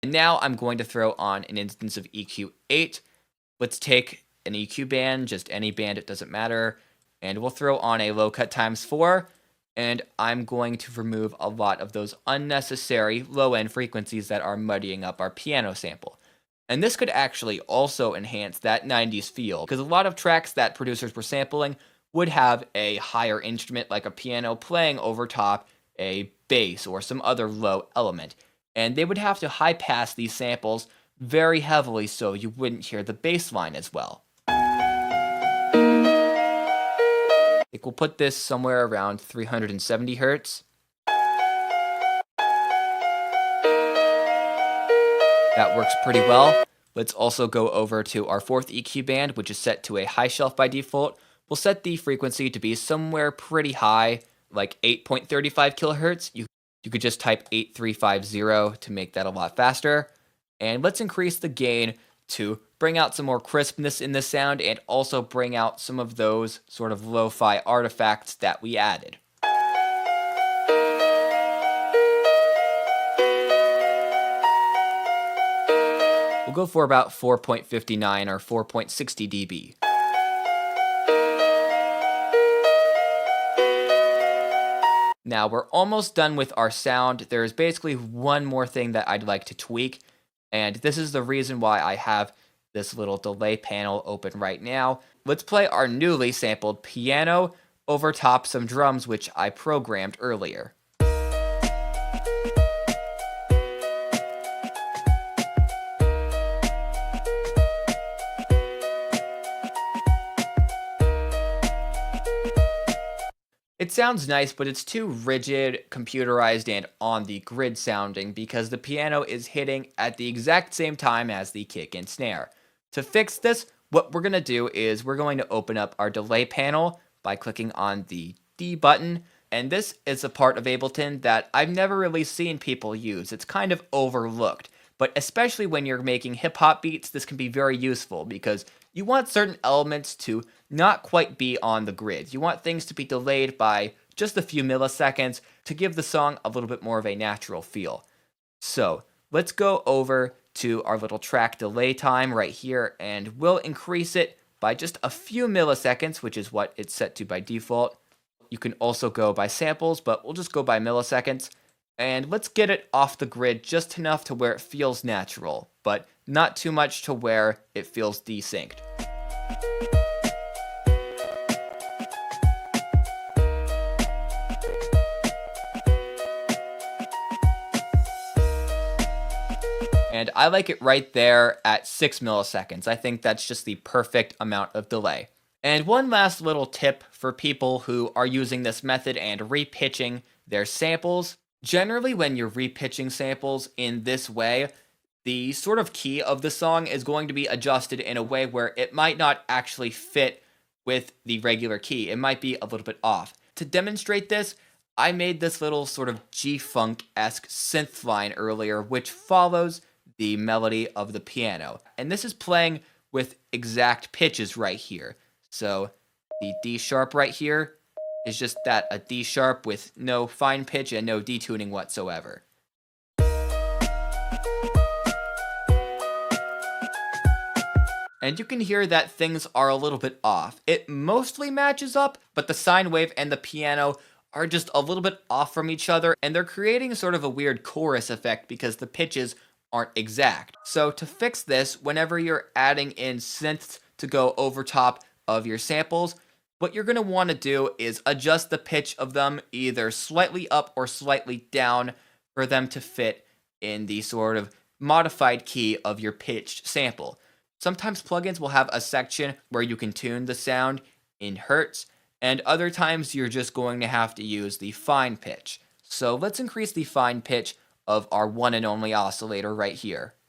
And now I'm going to throw on an instance of EQ8. Let's take an EQ band, just any band, it doesn't matter. And we'll throw on a low cut times 4. And I'm going to remove a lot of those unnecessary low-end frequencies that are muddying up our piano sample. And this could actually also enhance that 90s feel, because a lot of tracks that producers were sampling would have a higher instrument like a piano playing over top a bass or some other low element. And they would have to high pass these samples very heavily so you wouldn't hear the bass line as well. I think we'll put this somewhere around 370 hertz. That works pretty well. Let's also go over to our fourth EQ band, which is set to a high shelf by default. We'll set the frequency to be somewhere pretty high, like 8.35 kilohertz. You could just type 8350 to make that a lot faster. And let's increase the gain to bring out some more crispness in the sound and also bring out some of those sort of lo-fi artifacts that we added. We'll go for about 4.59 or 4.60 dB. Now we're almost done with our sound. There's basically one more thing that I'd like to tweak, and this is the reason why I have this little delay panel open right now. Let's play our newly sampled piano over top some drums which I programmed earlier. It sounds nice, but it's too rigid, computerized, and on the grid sounding because the piano is hitting at the exact same time as the kick and snare. To fix this, what we're going to do is we're going to open up our delay panel by clicking on the D button, and this is a part of Ableton that I've never really seen people use. It's kind of overlooked, but especially when you're making hip-hop beats, this can be very useful because you want certain elements to not quite be on the grid. You want things to be delayed by just a few milliseconds to give the song a little bit more of a natural feel. So let's go over to our little track delay time right here, and we'll increase it by just a few milliseconds, which is what it's set to by default. You can also go by samples, but we'll just go by milliseconds. And let's get it off the grid just enough to where it feels natural, but not too much to where it feels desynced. And I like it right there at 6 milliseconds. I think that's just the perfect amount of delay. And one last little tip for people who are using this method and repitching their samples. Generally, when you're repitching samples in this way, the sort of key of the song is going to be adjusted in a way where it might not actually fit with the regular key. It might be a little bit off. To demonstrate this, I made this little sort of gfunk-esque synth line earlier, which follows the melody of the piano. And this is playing with exact pitches right here. So the D sharp right here is just that, a D sharp with no fine pitch and no detuning whatsoever. And you can hear that things are a little bit off. It mostly matches up, but the sine wave and the piano are just a little bit off from each other, and they're creating sort of a weird chorus effect because the pitches aren't exact. So to fix this, whenever you're adding in synths to go over top of your samples, what you're going to want to do is adjust the pitch of them either slightly up or slightly down for them to fit in the sort of modified key of your pitched sample. Sometimes plugins will have a section where you can tune the sound in hertz, and other times you're just going to have to use the fine pitch. So let's increase the fine pitch of our one and only oscillator right here.